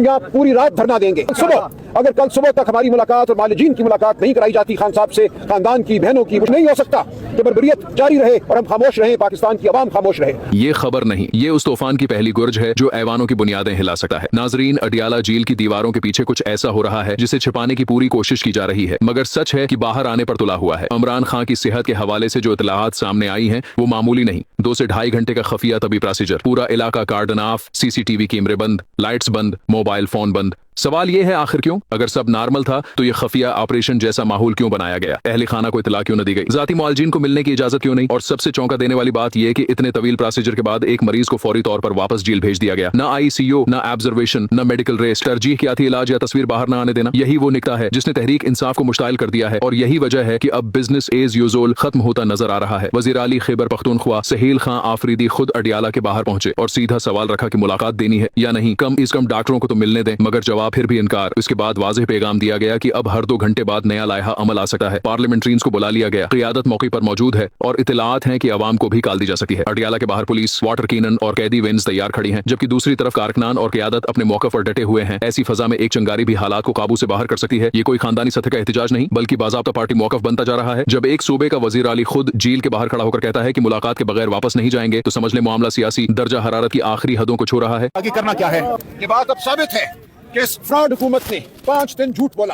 हम यहाँ पूरी रात धरना देंगे। सुबह अगर कल सुबह तक हमारी मुलाकात और मालिजीन की मुलाकात नहीं कराई जाती खान साहब से, खानदान की बहनों की, कुछ नहीं हो सकता कि बर्बरियत जारी रहे और हम खामोश रहें, पाकिस्तान की आवाम खामोश रहे। ये खबर नहीं, ये उस तूफान की पहली गुर्ज है जो ऐवानों की बुनियादें हिला सकता है। नाजरीन, अडियाला जेल की दीवारों के पीछे कुछ ऐसा हो रहा है जिसे छिपाने की पूरी कोशिश की जा रही है, मगर सच है कि बाहर आने पर तुला हुआ है। इमरान खान की सेहत के हवाले से जो इत्तलाहात सामने आई हैं वो मामूली नहीं। 2 से ढाई घंटे का खफिया तबी प्रोसीजर, पूरा इलाका कार्डन ऑफ, सीसीटीवी कैमरे बंद, लाइट्स बंद, मोबाइल फोन बंद। सवाल ये है आखिर क्यों? अगर सब नॉर्मल था तो ये खफिया ऑपरेशन जैसा माहौल क्यों बनाया गया? अहले खाना को इतला क्यों न दी गई? जाती मुआलजीन को मिलने की इजाजत क्यों नहीं? और सबसे चौंका देने वाली बात यह कि इतने तवील प्रोसीजर के बाद एक मरीज को फौरी तौर पर वापस जेल भेज दिया गया। न आईसीयू, न ऑब्जर्वेशन, न मेडिकल रेस्ट। तरजीह क्या थी? इलाज या तस्वीर बाहर न आने देना। यही वो निकता है जिसने तहरीक इंसाफ को मुश्ताइल कर दिया है और यही वजह है कि अब बिजनेस एज यूजुअल खत्म होता नजर आ रहा है। वजीर आली खैबर पख्तूनख्वा सहील खां आफरीदी खुद अडियाला के बाहर पहुंचे और सीधा सवाल रखा कि मुलाकात देनी है या नहीं। कम इस कम डॉक्टरों को तो मिलने दें, मगर जवाब फिर भी इनकार। इसके बाद वाज़ेह पैगाम दिया गया कि अब हर 2 घंटे बाद नया लायहा अमल आ सकता है। पार्लियामेंट्रीज को बुला लिया गया, क़ियादत मौके पर मौजूद है और इत्तलात हैं कि अवाम को भी काल दी जा सकी है। अडियाला के बाहर पुलिस, वाटर कीनन और कैदी वेन्स तैयार खड़ी हैं, जबकि दूसरी तरफ कारकुनान और क़ियादत अपने मौके पर डटे हुए हैं। ऐसी फजा में एक चंगारी भी हालात को काबू से बाहर कर सकती है। ये कोई खानदानी सतह का एहतजाज नहीं बल्कि बाज़ाब्ता पार्टी मौक़िफ़ बनता जा रहा है। जब एक सूबे का वजीर आली खुद जेल के बाहर खड़ा होकर कहता है कि मुलाकात के बगैर वापस नहीं जाएंगे, तो समझ ले मामला सियासी दर्जा हरारत की आखिरी हदों को छू रहा है। आगे करना क्या है? ये बात अब साबित है कि इस फ्रॉड हुकूमत ने 5 दिन झूठ बोला।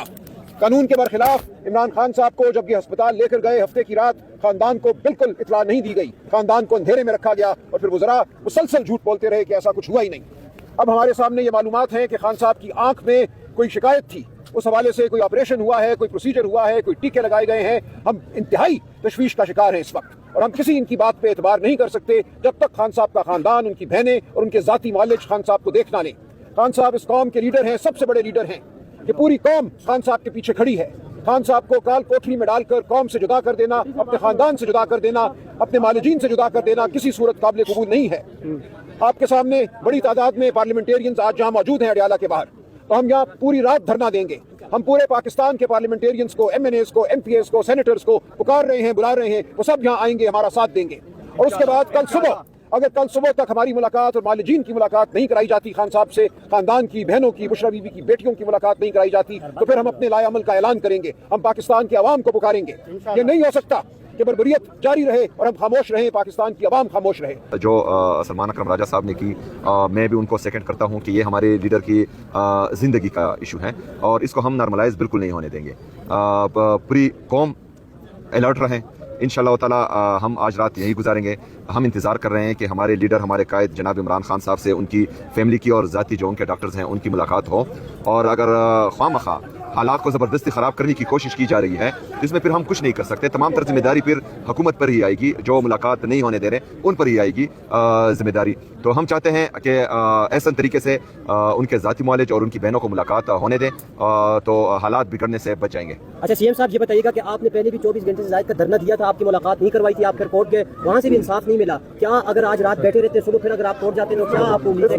कानून के बरखिलाफ इमरान खान साहब को जब ये अस्पताल लेकर गए, हफ्ते की रात खानदान को बिल्कुल इतला नहीं दी गई, खानदान को अंधेरे में रखा गया और फिर वज़रा मुसलसल झूठ बोलते रहे कि ऐसा कुछ हुआ ही नहीं। अब हमारे सामने ये मालूमात है कि खान साहब की आंख में कोई शिकायत थी, उस हवाले से कोई ऑपरेशन हुआ है, कोई प्रोसीजर हुआ है, कोई टीके लगाए गए हैं। हम इंतहाई तशवीश का शिकार हैं इस वक्त और हम किसी इनकी बात पे एतबार नहीं कर सकते जब तक खान साहब का खानदान, उनकी बहनें और उनके जाती मालिज खान साहब को देख ना लें। खान साहब इस कौम के लीडर हैं, सबसे बड़े लीडर हैं। कि पूरी कौम खान साहब के पीछे खड़ी है। खान साहब को काल कोठरी में डालकर कौम से जुदा कर देना, अपने खानदान से जुदा कर देना, अपने मालिजीन से जुदा कर देना किसी सूरत काबिल कबूल नहीं है। आपके सामने बड़ी तादाद में पार्लियामेंटेरियंस आज जहाँ मौजूद हैं अडियाला के बाहर, तो हम यहाँ पूरी रात धरना देंगे। हम पूरे पाकिस्तान के पार्लियामेंटेरियंस को, MNAs को, MPAs को, सेनेटर्स को पुकार रहे हैं, बुला रहे हैं, वो सब यहाँ आएंगे, हमारा साथ देंगे। और उसके बाद कल सुबह अगर कल सुबह तक हमारी मुलाकात और मालिजीन की मुलाकात नहीं कराई जाती खान साहब से, खानदान की बहनों की, बुशरा बीबी की बेटियों की मुलाकात नहीं कराई जाती, तो फिर हम अपने लाएअमल का ऐलान करेंगे। हम पाकिस्तान की आवाम को पुकारेंगे। ये नहीं हो सकता कि बर्बरियत जारी रहे और हम खामोश रहें, पाकिस्तान की आवाम खामोश रहे। जो सलमान अकरम राजा साहब ने की, मैं भी उनको सेकंड करता हूँ कि ये हमारे लीडर की ज़िंदगी का इशू है और इसको हम नॉर्मलाइज बिल्कुल नहीं होने देंगे। पूरी कौम अलर्ट रहें। इंशाअल्लाह ताला हम आज रात यही गुजारेंगे। हम इंतज़ार कर रहे हैं कि हमारे लीडर, हमारे कायद जनाब इमरान खान साहब से उनकी फैमिली की और ज़ाती जो उनके डॉक्टर्स हैं उनकी मुलाकात हो। और अगर ख्वामखा हालात को ज़बरदस्ती ख़राब करने की कोशिश की जा रही है, जिसमें फिर हम कुछ नहीं कर सकते। तमाम तर जिम्मेदारी फिर हुकूमत पर ही आएगी, जो मुलाकात नहीं होने दे रहे उन पर ही आएगी जिम्मेदारी। तो हम चाहते हैं कि ऐसा तरीके से उनके ज़ाती मालिज और उनकी बहनों को मुलाकात होने दें, तो हालात बिगड़ने से बच जाएंगे। अच्छा सीएम साहब, ये बताइएगा कि आपने पहले भी 24 घंटे से ज़ायद का धरना दिया था, आपकी मुलाकात नहीं करवाई थी, आप फिर कोर्ट गए, वहाँ से भी इंसाफ नहीं मिला। क्या अगर आज रात बैठे रहते, सुबह फिर अगर आप कोर्ट जाते तो क्या आपको उम्मीद है?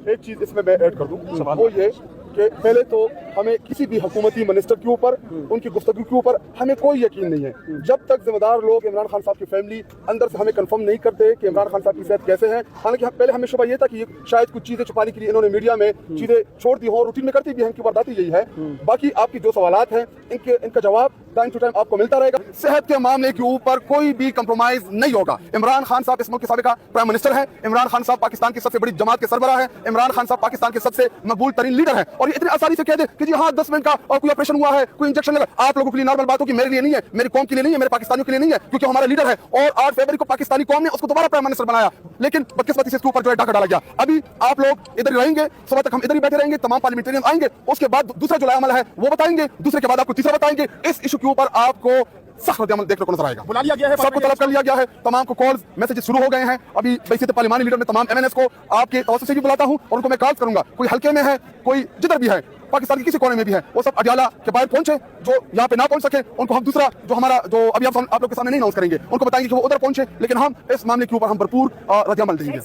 एक चीज़ इसमें मैं ऐड कर दूँ, वो ये कि पहले तो हमें किसी भी हुकूमती मिनिस्टर के ऊपर, उनकी गुफ्तगू के ऊपर हमें कोई यकीन नहीं है जब तक जिम्मेदार लोग इमरान खान साहब की फैमिली अंदर से हमें कंफर्म नहीं करते कि इमरान खान साहब की सेहत कैसे है। हालांकि पहले हमें शुबा ये था कि शायद कुछ चीज़ें छुपाने के लिए इन्होंने मीडिया में चीज़ें छोड़ दी हो, रूटीन में करती भी हैं, इनकी वारदात यही है। बाकी आपकी जो सवालात हैं इनका जवाब टाइम टू टाइम आपको मिलता रहेगा। सेहत के मामले के ऊपर कोई भी कंप्रोमाइज नहीं होगा। इमरान खान साहब इस मुल्क के साबिका प्राइम मिनिस्टर हैं। इमरान खान साहब पाकिस्तान की सबसे बड़ी जमात के सरबराह है। इमरान खान साहब पाकिस्तान के सबसे मकबूल तरीन लीडर है। और ये इतनी आसानी से कह दे कि जी हाँ 10 मिनट का और कोई ऑपरेशन हुआ है, कोई इंजेक्शन लगा, आप लोगों के लिए नॉर्मल बात हो कि मेरे लिए नहीं है, मेरी कौम के लिए नहीं है, मेरे पाकिस्तानियों के लिए नहीं है, क्योंकि हमारा लीडर है। और 8 फरवरी को पाकिस्तानी कौम ने उसको दोबारा प्राइम मिनिस्टर बनाया, लेकिन बदकिस्मती से इसके ऊपर जो है डाका डाला गया। अभी आप लोग इधर ही रहेंगे, सुबह तक हम इधर ही बैठे रहेंगे, तमाम पार्लियामेंटेरियन आएंगे, उसके बाद दूसरा जो लाएअमल है वो बताएंगे, दूसरे के बाद आपको तीसरा बताएंगे। इस इशू के ऊपर आपको सख्त रद्द-ए-अमल देखने को नजर आएगा। बुला लिया गया है, सबको तलब कर लिया गया है, तमाम को कॉल्स मैसेजेस शुरू हो गए हैं। अभी बैसियत पार्लिमानी लीडर में तमाम MNAs को आपके तवज्जो से भी बुलाता हूं और उनको मैं कॉल करूंगा। कोई हल्के में है, कोई जिधर भी है, पाकिस्तान के किसी कोने में भी है, वो सब अडियाला के बाहर पहुंचे। जो यहाँ पे ना पहुंच सके उनको हम दूसरा जो हमारा जो अभी आप लोग के सामने नहीं अनाउंस करेंगे, उनको बताएंगे कि वो उधर पहुंचे, लेकिन हम इस मामले के ऊपर हम भरपूर रद्द-ए-अमल देंगे।